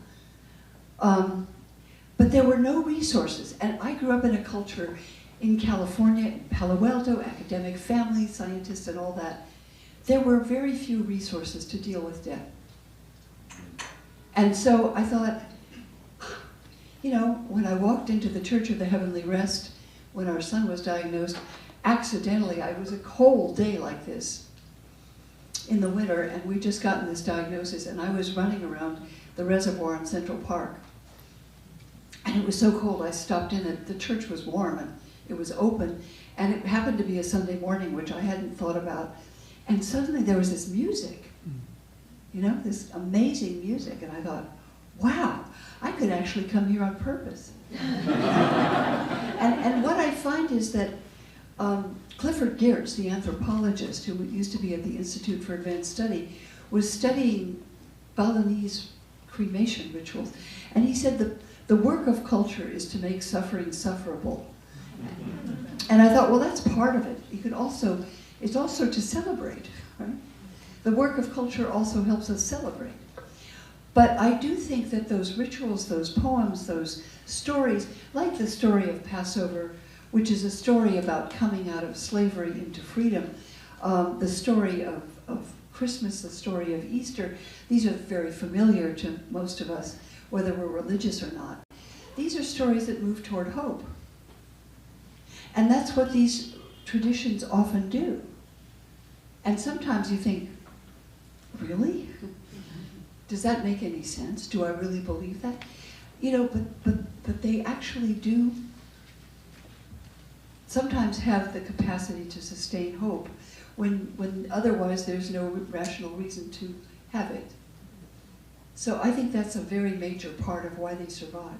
But there were no resources. And I grew up in a culture in California, in Palo Alto, academic family, scientists and all that. There were very few resources to deal with death. And so I thought, you know, when I walked into the Church of the Heavenly Rest, when our son was diagnosed, accidentally, it was a cold day like this in the winter, and we'd just gotten this diagnosis, and I was running around the reservoir in Central Park. And it was so cold, I stopped in it. The church was warm, and it was open, and it happened to be a Sunday morning, which I hadn't thought about. And suddenly there was this music, you know, this amazing music, and I thought, wow, I could actually come here on purpose. and what I find is that Clifford Geertz, the anthropologist who used to be at the Institute for Advanced Study, was studying Balinese cremation rituals. And he said the work of culture is to make suffering sufferable. And I thought, well, that's part of it. It's also to celebrate, right? The work of culture also helps us celebrate. But I do think that those rituals, those poems, those stories, like the story of Passover, which is a story about coming out of slavery into freedom, the story of Christmas, the story of Easter, these are very familiar to most of us, whether we're religious or not. These are stories that move toward hope. And that's what these traditions often do. And sometimes you think, really? Does that make any sense? Do I really believe that? You know, but they actually do sometimes have the capacity to sustain hope when otherwise there's no rational reason to have it. So I think that's a very major part of why they survive.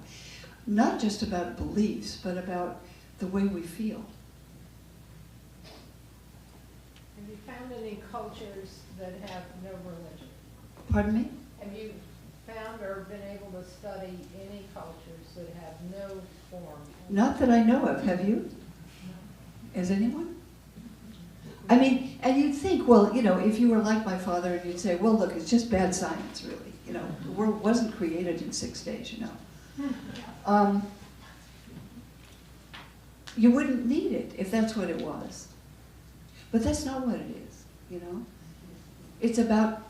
Not just about beliefs, but about the way we feel. Have you found any cultures that have no religion? Pardon me? Have you found or been able to study any cultures that have no form? Not that I know of. Have you? Has anyone? I mean, and you'd think, well, you know, if you were like my father, and you'd say, well, look, it's just bad science, really. You know, the world wasn't created in 6 days, you know. You wouldn't need it if that's what it was. But that's not what it is, you know. It's about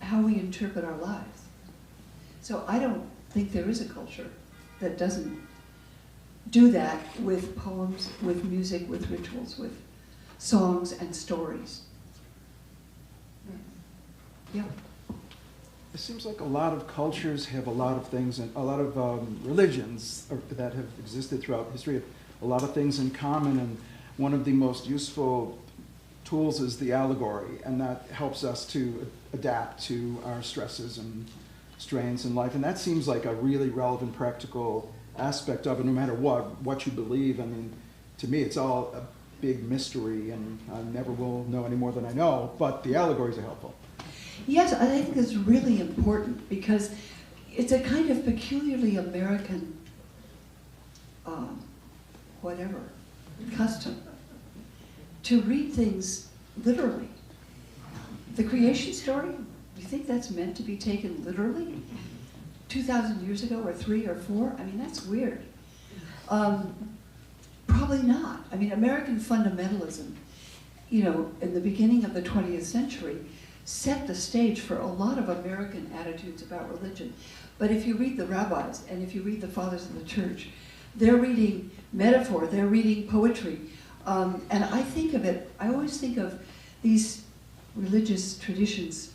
how we interpret our lives. So I don't think there is a culture that doesn't do that with poems, with music, with rituals, with songs and stories. Yeah. It seems like a lot of cultures have a lot of things, and a lot of religions that have existed throughout history have a lot of things in common, and one of the most useful tools is the allegory, and that helps us to adapt to our stresses and strains in life, and that seems like a really relevant, practical aspect of it, no matter what you believe. I mean, to me, it's all a big mystery, and I never will know any more than I know, but the allegories are helpful. Yes, I think it's really important because it's a kind of peculiarly American, custom to read things literally. The creation story, do you think that's meant to be taken literally? 2,000 years ago, or 3 or 4? I mean, that's weird. Probably not. I mean, American fundamentalism, you know, in the beginning of the 20th century, set the stage for a lot of American attitudes about religion. But if you read the rabbis, and if you read the fathers of the church, they're reading metaphor, they're reading poetry. And I think of it, I always think of these religious traditions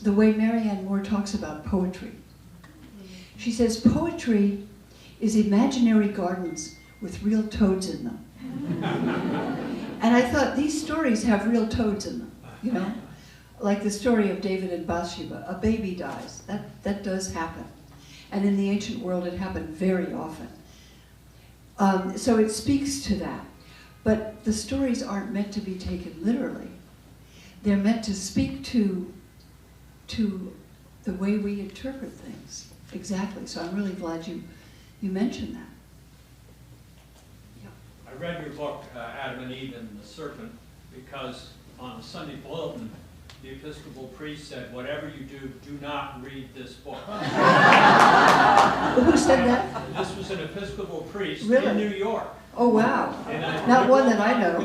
the way Marianne Moore talks about poetry. She says, poetry is imaginary gardens with real toads in them. And I thought, these stories have real toads in them, you know? Like the story of David and Bathsheba, a baby dies. That does happen. And in the ancient world, it happened very often. So it speaks to that. But the stories aren't meant to be taken literally. They're meant to speak to the way we interpret things. Exactly. So I'm really glad you mentioned that. Yeah. I read your book, Adam and Eve and the Serpent, because on the Sunday Bulletin, the Episcopal priest said, whatever you do, do not read this book. Who said that? This was an Episcopal priest Really? in New York. Oh, wow. And Not one that I know.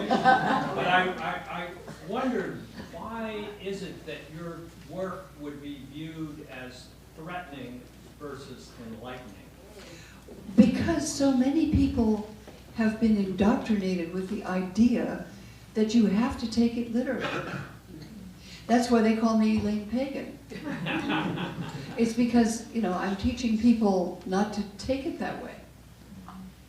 But I wondered, why is it that your work would be viewed as threatening versus enlightening? Because so many people have been indoctrinated with the idea that you have to take it literally. That's why they call me Elaine Pagan. It's because, you know, I'm teaching people not to take it that way.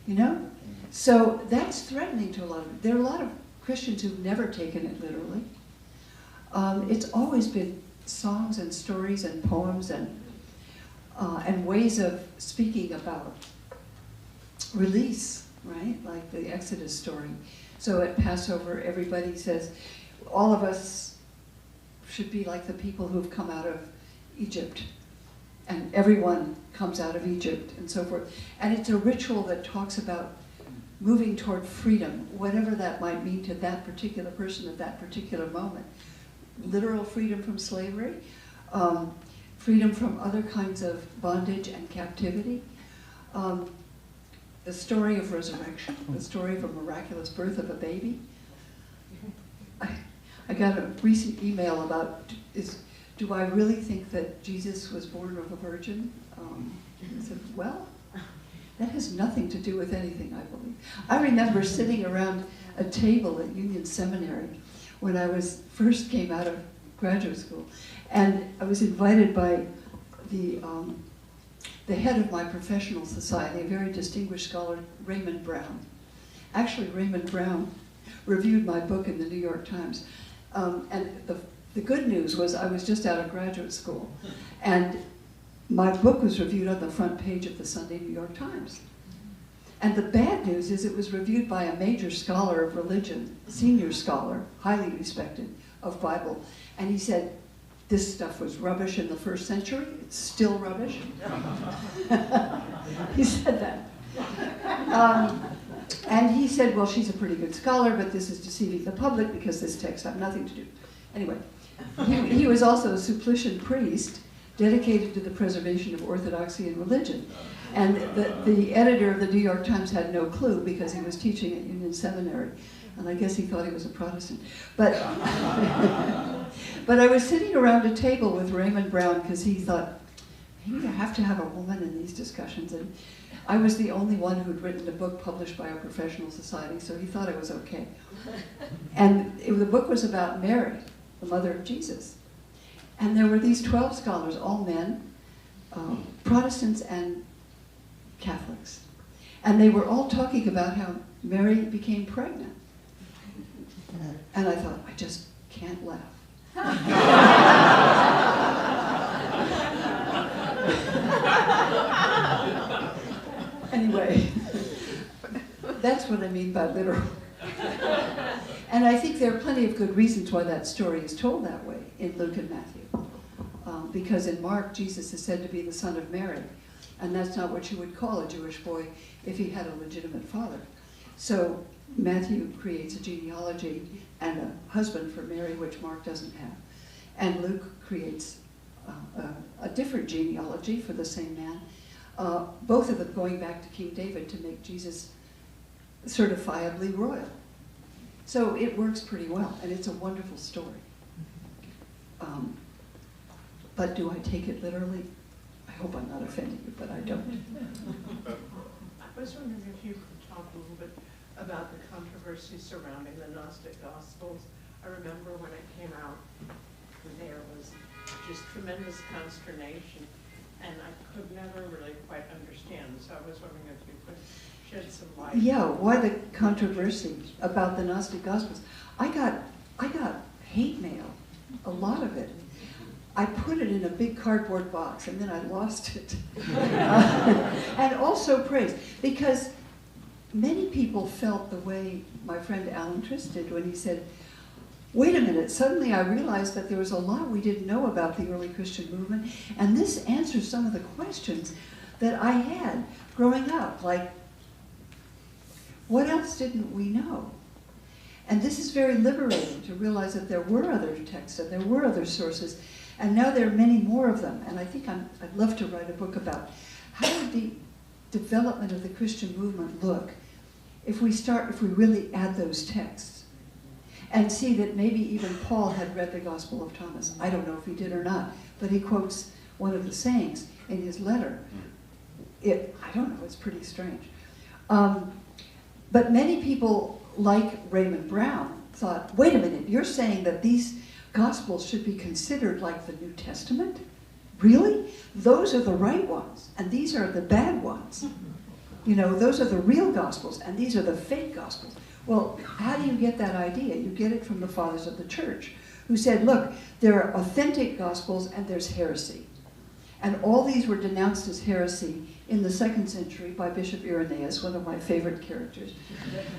You know? So that's threatening to a lot of, there are a lot of Christians who've never taken it literally. It's always been songs and stories and poems and ways of speaking about release, right? Like the Exodus story. So at Passover, everybody says, all of us should be like the people who've come out of Egypt. And everyone comes out of Egypt and so forth. And it's a ritual that talks about moving toward freedom, whatever that might mean to that particular person at that particular moment. Literal freedom from slavery, freedom from other kinds of bondage and captivity, the story of resurrection, the story of a miraculous birth of a baby. I got a recent email about, do I really think that Jesus was born of a virgin? I said, well, that has nothing to do with anything, I believe. I remember sitting around a table at Union Seminary when I first came out of graduate school, and I was invited by the head of my professional society, a very distinguished scholar, Raymond Brown. Actually, Raymond Brown reviewed my book in the New York Times. And the good news was I was just out of graduate school, and my book was reviewed on the front page of the Sunday New York Times. And the bad news is it was reviewed by a major scholar of religion, senior scholar, highly respected, of Bible. And he said, this stuff was rubbish in the first century, it's still rubbish. He said that. And he said, well, she's a pretty good scholar, but this is deceiving the public because this text had nothing to do. Anyway, he was also a Sulpician priest dedicated to the preservation of orthodoxy in religion. And the editor of the New York Times had no clue because he was teaching at Union Seminary. And I guess he thought he was a Protestant. But, but I was sitting around a table with Raymond Brown because he thought, maybe I have to have a woman in these discussions. And I was the only one who'd written a book published by a professional society, so he thought it was okay. And the book was about Mary, the mother of Jesus. And there were these 12 scholars, all men, Protestants and Catholics. And they were all talking about how Mary became pregnant. And I thought, I just can't laugh. Anyway, that's what I mean by literal. And I think there are plenty of good reasons why that story is told that way in Luke and Matthew. Because in Mark, Jesus is said to be the son of Mary, and that's not what you would call a Jewish boy if he had a legitimate father. So Matthew creates a genealogy and a husband for Mary, which Mark doesn't have. And Luke creates a different genealogy for the same man, both of them going back to King David to make Jesus certifiably royal. So it works pretty well, and it's a wonderful story. But do I take it literally? I hope I'm not offending you, but I don't. I was wondering if you could talk a little bit about the controversy surrounding the Gnostic Gospels. I remember when it came out, there was just tremendous consternation, and I could never really quite understand. So I was wondering if you could shed some light. Yeah, why the controversy about the Gnostic Gospels? I got hate mail, a lot of it. I put it in a big cardboard box, and then I lost it. And also praise, because many people felt the way my friend Alan Trist did when he said, wait a minute, suddenly I realized that there was a lot we didn't know about the early Christian movement, and this answers some of the questions that I had growing up, like, what else didn't we know? And this is very liberating to realize that there were other texts and there were other sources, and now there are many more of them. And I think I'd love to write a book about how did the development of the Christian movement look if we really add those texts and see that maybe even Paul had read the Gospel of Thomas. I don't know if he did or not, but he quotes one of the sayings in his letter. I don't know, it's pretty strange. But many people, like Raymond Brown, thought, wait a minute, you're saying that these Gospels should be considered like the New Testament? Really? Those are the right ones, and these are the bad ones. You know, those are the real Gospels, and these are the fake Gospels. Well, how do you get that idea? You get it from the fathers of the church, who said, look, there are authentic Gospels and there's heresy. And all these were denounced as heresy in the 2nd century by Bishop Irenaeus, one of my favorite characters,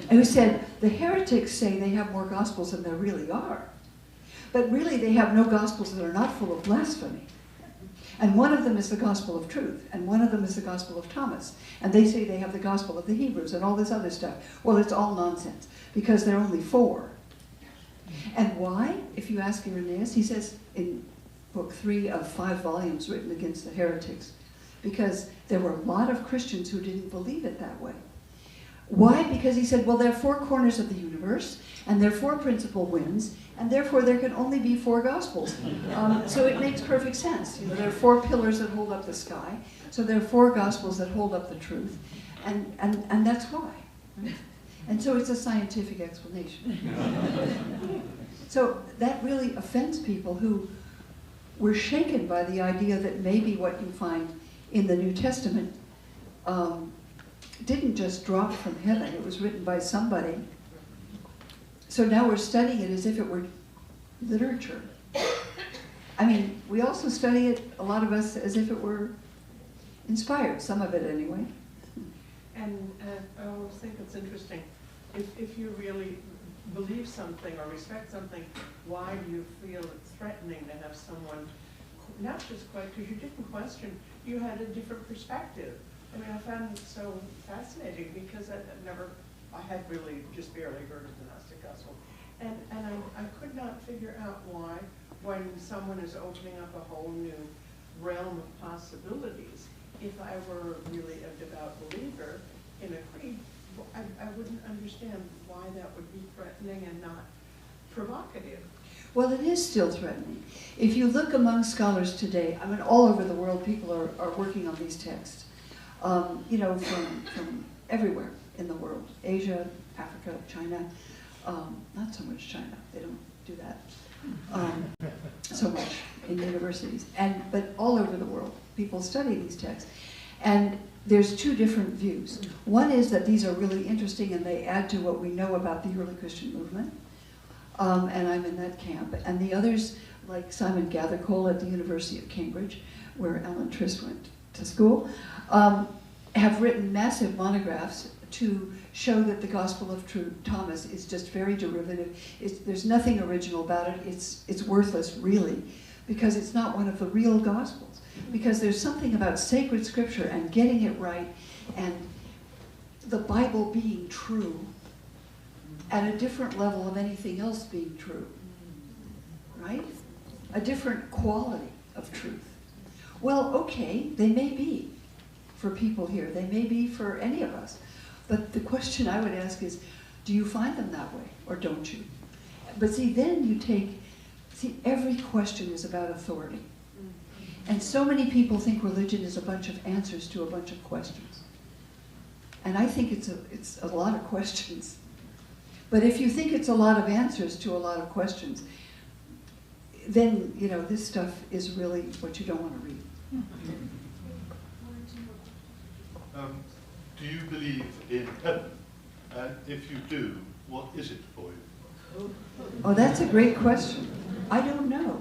and who said, the heretics say they have more Gospels than there really are. But really they have no Gospels that are not full of blasphemy. And one of them is the Gospel of Truth, and one of them is the Gospel of Thomas. And they say they have the Gospel of the Hebrews and all this other stuff. Well, it's all nonsense, because there are only 4. And why? If you ask Irenaeus, he says in book 3 of 5 volumes written against the heretics, because there were a lot of Christians who didn't believe it that way. Why? Because he said, well, there are 4 corners of the universe, and there are 4 principal winds, and therefore there can only be 4 Gospels. So it makes perfect sense. You know, there are 4 pillars that hold up the sky, so there are 4 Gospels that hold up the truth, and that's why. And so it's a scientific explanation. So that really offends people who were shaken by the idea that maybe what you find in the New Testament didn't just drop from heaven, it was written by somebody. So now we're studying it as if it were literature. I mean, we also study it, a lot of us, as if it were inspired, some of it anyway. And I always think it's interesting, if you really believe something or respect something, why do you feel it's threatening to have someone, not just quite, because you didn't question, you had a different perspective. I mean, I found it so fascinating because I had really just barely heard of the Gnostic Gospel. And I could not figure out why, when someone is opening up a whole new realm of possibilities, if I were really a devout believer in a creed, I wouldn't understand why that would be threatening and not provocative. Well, it is still threatening. If you look among scholars today, I mean, all over the world, people are working on these texts. You know, from everywhere in the world, Asia, Africa, China, not so much China, they don't do that so much in universities, but all over the world, people study these texts. And there's 2 different views. One is that these are really interesting and they add to what we know about the early Christian movement, and I'm in that camp. And the others, like Simon Gathercole at the University of Cambridge, where Alan Trist went to school, have written massive monographs to show that the Gospel of Thomas is just very derivative. There's nothing original about it. It's worthless, really, because it's not one of the real Gospels. Because there's something about sacred scripture and getting it right and the Bible being true at a different level of anything else being true, right? A different quality of truth. Well, okay, they may be for people here. They may be for any of us. But the question I would ask is, do you find them that way or don't you? But see, then you every question is about authority. And so many people think religion is a bunch of answers to a bunch of questions. And I think it's a lot of questions. But if you think it's a lot of answers to a lot of questions, then, you know, this stuff is really what you don't want to read. Do you believe in heaven? And if you do, what is it for you? Oh, that's a great question. I don't know.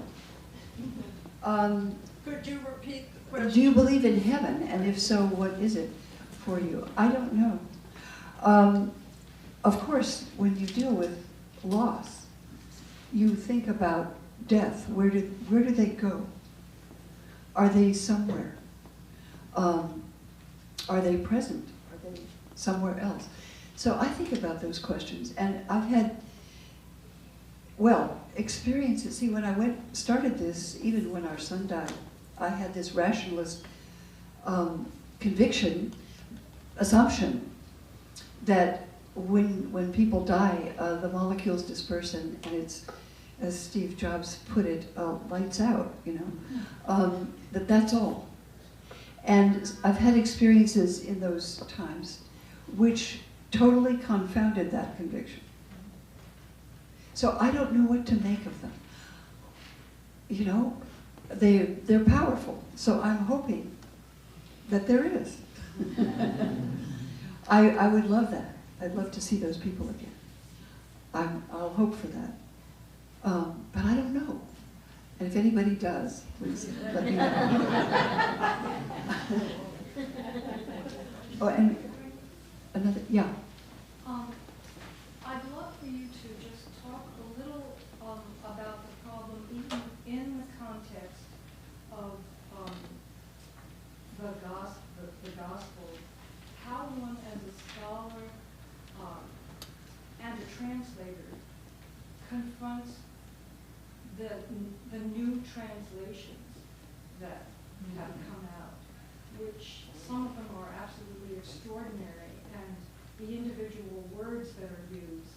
Could you repeat the question? Do you believe in heaven? And if so, what is it for you? I don't know. Of course, when you deal with loss, you think about death. Where do they go? Are they somewhere? Are they present? Are they somewhere else? So I think about those questions. And I've had well, experiences. See, when I started this, even when our son died, I had this rationalist assumption that when people die, the molecules disperse and it's, as Steve Jobs put it, lights out, that's all. And I've had experiences in those times which totally confounded that conviction. So I don't know what to make of them. They're powerful, so I'm hoping that there is. I would love that. I'd love to see those people again. I'll hope for that. But I don't know. And if anybody does, please let me know. Oh, and another, yeah. I'd love for you to just talk a little about the problem, even in the context of the gospel, how one as a scholar and a translator confronts the new translations that have come out, which some of them are absolutely extraordinary, and the individual words that are used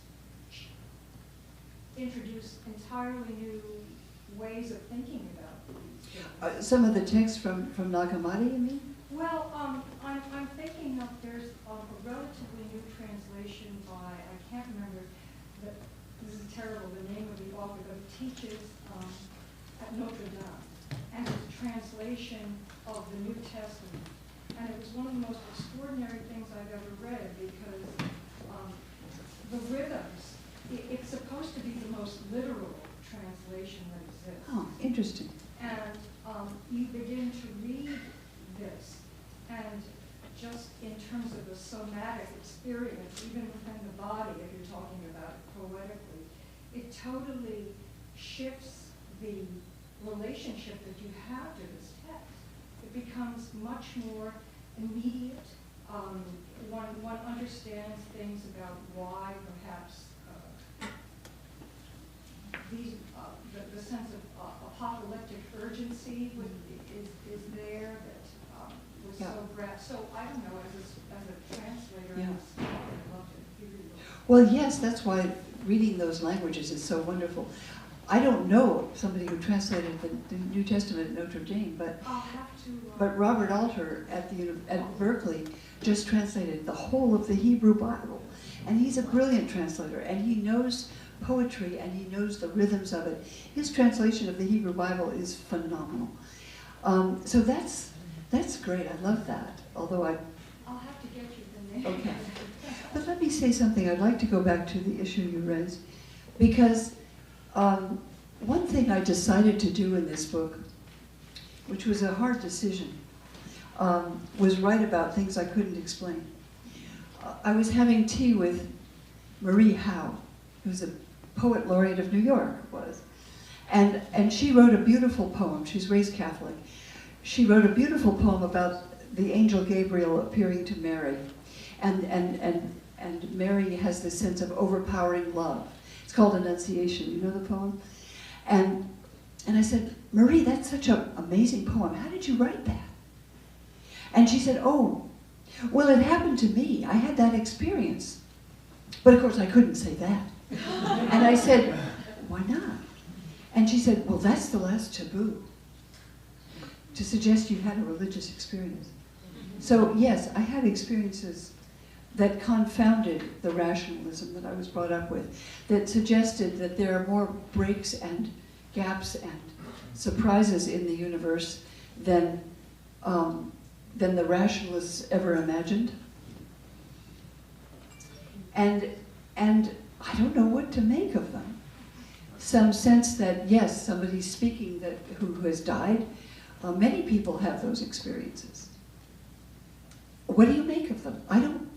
introduce entirely new ways of thinking about these things. Some of the texts from Nagamati, you mean? Well, I'm thinking of, there's a relatively new translation by, I can't remember, this is terrible, the name of the author, but he teaches at Notre Dame, and it's a translation of the New Testament. And it was one of the most extraordinary things I've ever read, because the rhythms, it's supposed to be the most literal translation that exists. Oh, interesting. And you begin to read this, and just in terms of the somatic experience, even within the body, if you're talking about it poetically, it totally shifts the relationship that you have to this text. It becomes much more immediate. One understands things about why perhaps the sense of apocalyptic urgency is there that was so grand. So I don't know, as a translator, Yeah. and a scholar, I'd love to hear you. Well, yes, that's why reading those languages is so wonderful. I don't know somebody who translated the New Testament at Notre Dame, but I'll have to. But Robert Alter at Berkeley just translated the whole of the Hebrew Bible. And he's a brilliant translator, and he knows poetry, and he knows the rhythms of it. His translation of the Hebrew Bible is phenomenal. So that's great, I love that, although I'll have to get you the name. okay. But let me say something, I'd like to go back to the issue you raised, because one thing I decided to do in this book, which was a hard decision, was write about things I couldn't explain. I was having tea with Marie Howe, who's a poet laureate of New York, and she wrote a beautiful poem. She's raised Catholic. She wrote a beautiful poem about the angel Gabriel appearing to Mary, and Mary has this sense of overpowering love. It's called Annunciation. You know the poem? And I said, Marie, that's such an amazing poem. How did you write that? And she said, oh, well, it happened to me. I had that experience. But of course, I couldn't say that. And I said, why not? And she said, well, that's the last taboo, to suggest you had a religious experience. So yes, I had experiences that confounded the rationalism that I was brought up with, that suggested that there are more breaks and gaps and surprises in the universe than the rationalists ever imagined. And I don't know what to make of them. Some sense that, yes, somebody's speaking who has died. Many people have those experiences. What do you make of them? I don't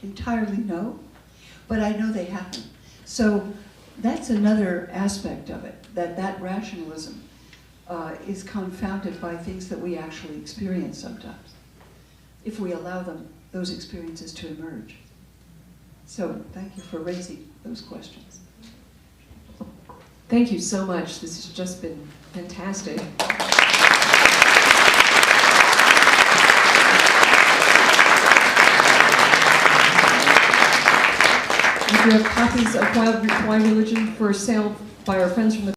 entirely know, but I know they happen. So that's another aspect of it, that rationalism is confounded by things that we actually experience sometimes, if we allow those experiences to emerge. So thank you for raising those questions. Thank you so much. This has just been fantastic. If you have copies of Why Religion for sale by our friends from the